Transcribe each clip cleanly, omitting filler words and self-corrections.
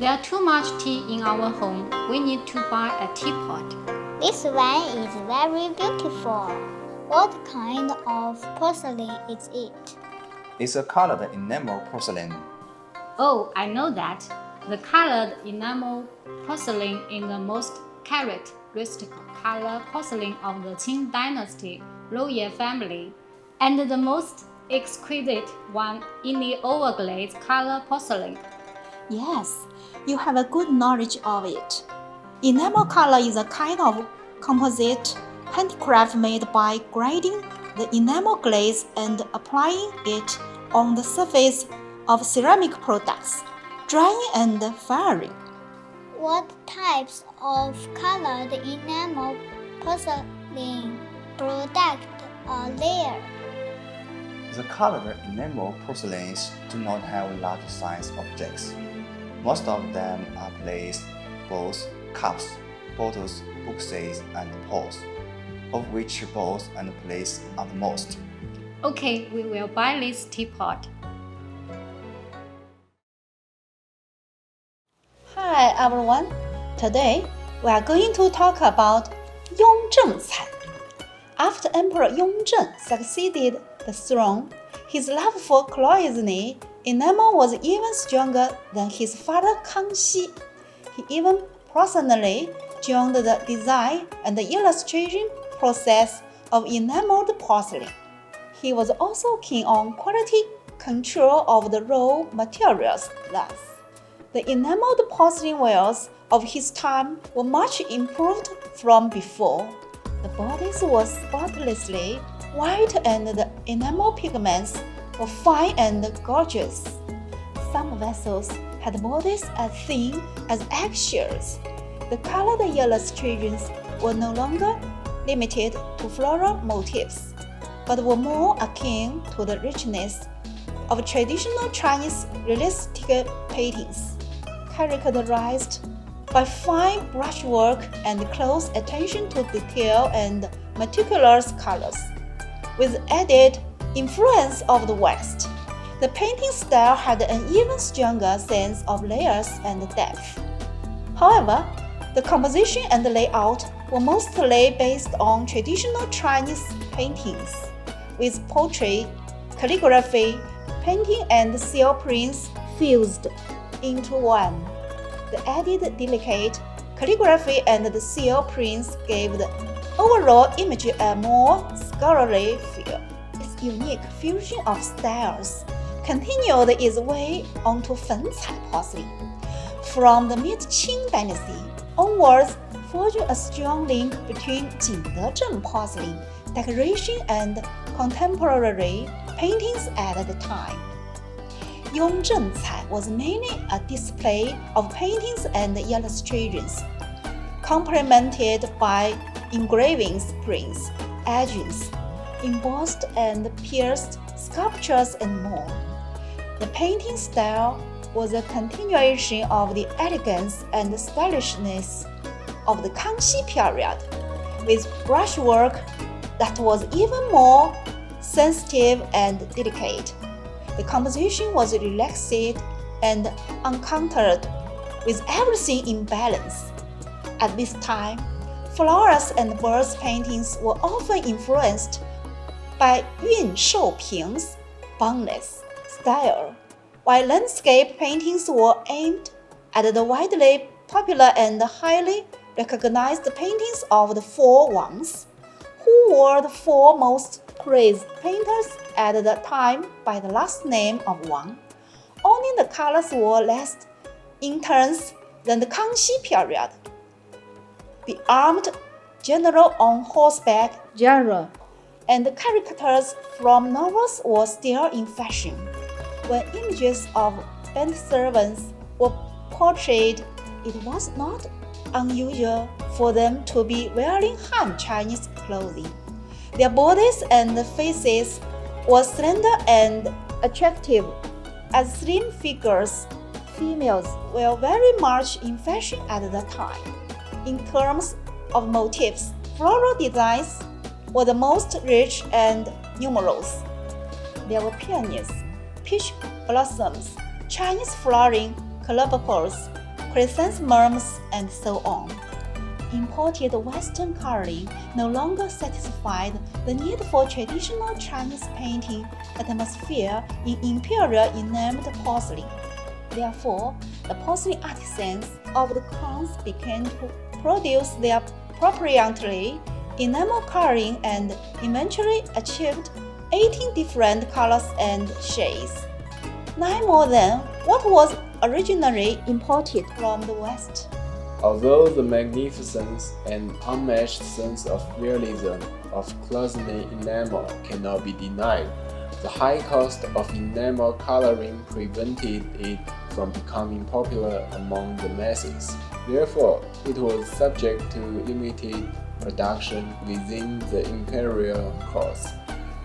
There's too much tea in our home. We need to buy a teapot. This one is very beautiful. What kind of porcelain is it? It's a colored enamel porcelain. Oh, I know that. The colored enamel porcelain is the most characteristic color porcelain of the Qing dynasty royal family, and the most exquisite one in the overglaze color porcelain. Yes, you have a good knowledge of it. Enamel color is a kind of composite handicraft made by grinding the enamel glaze and applying it on the surface of ceramic products, drying and firing. What types of colored enamel porcelain products are there? The colored enamel porcelains do not have large size objects. Most of them are plates, bowls, cups, bottles, bookcases, and pots, of which bowls and plates are the most. Okay, we will buy this teapot. Hi everyone, today we are going to talk about Yongzheng Cai. After Emperor Yongzheng succeeded the throne, his love for cloisonné enamel was even stronger than his father Kangxi. He even personally joined the design and the illustration process of enameled porcelain. He was also keen on quality control of the raw materials. Thus, the enameled porcelain wares of his time were much improved from before. The bodies were spotlessly white and the enamel pigments were fine and gorgeous. Some vessels had bodies as thin as eggshells. The colored illustrations were no longer limited to floral motifs, but were more akin to the richness of traditional Chinese realistic paintings, characterized by fine brushwork and close attention to detail and meticulous colors. With added influence of the West, the painting style had an even stronger sense of layers and depth. However, the composition and layout were mostly based on traditional Chinese paintings, with portrait, calligraphy, painting, and seal prints fused into one. The added delicate calligraphy and the seal prints gave the overall image a more scholarly feel. Its unique fusion of styles continued its way onto Fencai porcelain. From the mid-Qing dynasty onwards, forging a strong link between Jingdezheng porcelain decoration and contemporary paintings at the time. Yongzheng Cai was mainly a display of paintings and illustrations, complemented by engravings, prints, etchings, embossed and pierced sculptures, and more. The painting style was a continuation of the elegance and stylishness of the Kangxi period, with brushwork that was even more sensitive and delicate. The composition was relaxed and uncountered, with everything in balance. At this time, flowers and birds paintings were often influenced by Yun Shouping's boundless style, while landscape paintings were aimed at the widely popular and highly recognized paintings of the four Wangs, who were the four most praised painters at the time by the last name of Wang. Only the colors were less intense than the Kangxi period. The armed general on horseback genre and the characters from novels were still in fashion. When images of band servants were portrayed, it was not unusual for them to be wearing Han Chinese clothing. Their bodies and faces were slender and attractive. As slim figures, females were very much in fashion at the time. In terms of motifs, floral designs were the most rich and numerous. There were peonies, peach blossoms, Chinese flowering clubopals, chrysanthemums, and so on. Imported Western coloring no longer satisfied the need for traditional Chinese painting atmosphere in imperial enameled porcelain. Therefore, the porcelain artisans of the crowns began to produce their proprietary enamel coloring and eventually achieved 18 different colors and shades, 9 more than what was originally imported from the West. Although the magnificence and unmatched sense of realism of Cloisonné enamel cannot be denied, the high cost of enamel coloring prevented it from becoming popular among the masses. Therefore, it was subject to limited production within the imperial courts.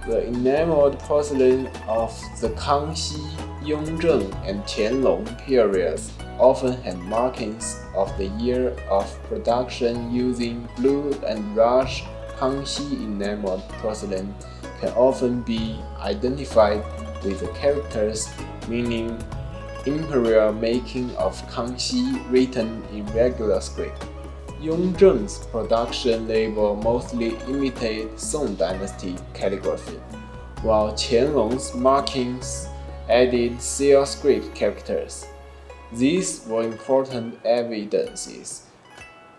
The enameled porcelain of the Kangxi, Yongzheng, and Qianlong periods often had markings of the year of production using blue and rush. Kangxi enameled porcelain can often be identified with the characters meaning imperial making of Kangxi written in regular script. Yongzheng's production label mostly imitate Song Dynasty calligraphy, while Qianlong's markings added seal script characters. These were important evidences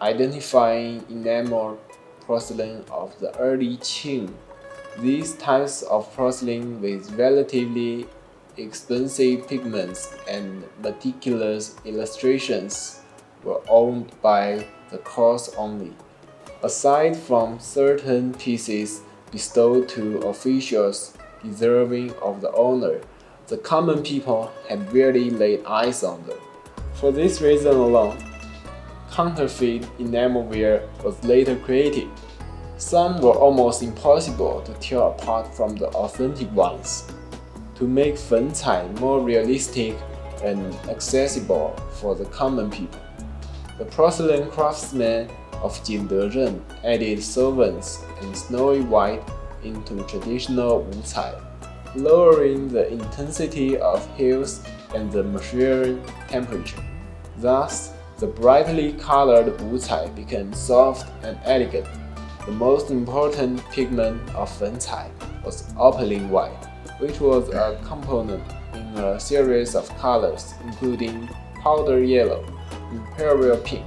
identifying enamel porcelain of the early Qing. These types of porcelain with relatively expensive pigments and meticulous illustrations were owned by the courts only. Aside from certain pieces bestowed to officials deserving of the honor, the common people had rarely laid eyes on them. For this reason alone, counterfeit enamelware was later created. Some were almost impossible to tell apart from the authentic ones. To make fencai more realistic and accessible for the common people, the porcelain craftsmen of Jindezhen added solvents and snowy white into traditional wucai, lowering the intensity of hues and the maturing temperature. Thus, the brightly colored wucai became soft and elegant. The most important pigment of fencai was opaline white, which was a component in a series of colors including powder yellow, imperial pink,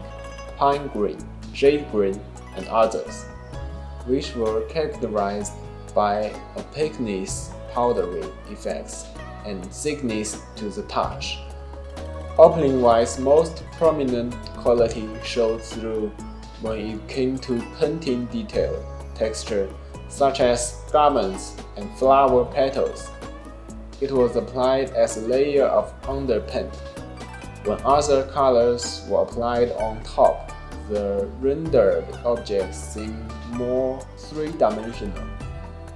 pine green, jade green, and others, which were characterized by opaqueness, powdery effects, and thickness to the touch. Opaline white's most prominent quality showed through when it came to painting detail, texture, such as garments and flower petals. It was applied as a layer of underpaint. When other colors were applied on top, the rendered objects seemed more three-dimensional,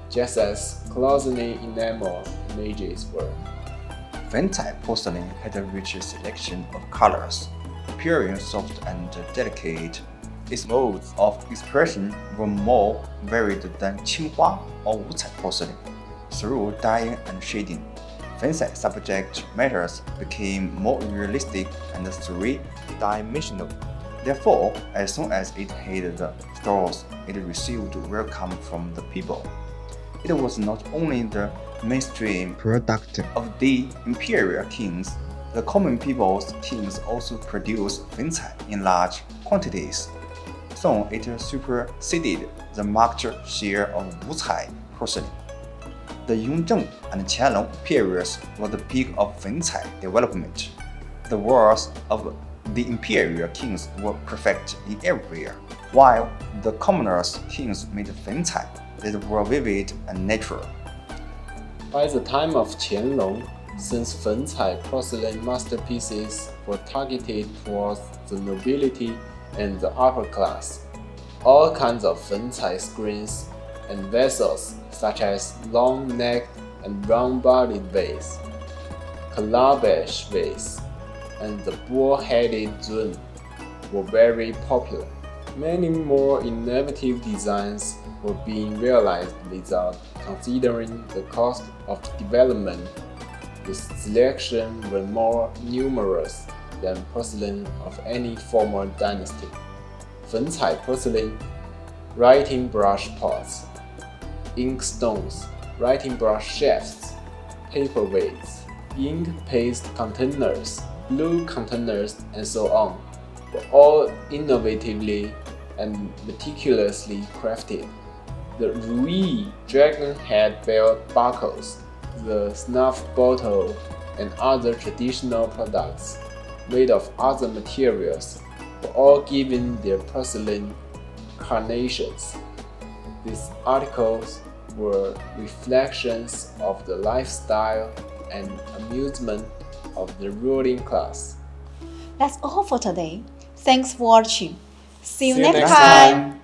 just as Cloisonné enamel images were. Fencai porcelain had a rich selection of colors, appearing soft and delicate. Its modes of expression were more varied than Qinghua or Wucai porcelain. Through dyeing and shading, Fencai subject matters became more realistic and three-dimensional. Therefore, as soon as it hit the stores, it received welcome from the people. It was not only the mainstream product of the imperial kings, the common people's kings also produced fencai in large quantities. Soon it superseded the market share of wucai porcelain. The Yongzheng and Qianlong periods were the peak of fencai development. The wars of the imperial kings were perfect in everywhere, while the commoners' kings made fencai that were vivid and natural. By the time of Qianlong, since fencai porcelain masterpieces were targeted towards the nobility and the upper class, all kinds of fencai screens and vessels such as long-necked and round-bodied vase, calabash vase, and the bull-headed zun were very popular. Many more innovative designs were being realized without considering the cost of development. The selection were more numerous than porcelain of any former dynasty. 粉彩 porcelain, writing brush pots, ink stones, writing brush shafts, paperweights, ink paste containers, glue containers, and so on, were all innovatively and meticulously crafted. The Ruyi dragon head belt buckles, the snuff bottle, and other traditional products made of other materials were all given their porcelain carnations. These articles were reflections of the lifestyle and amusement of the ruling class. That's all for today. Thanks for watching. See you See you next next time. time.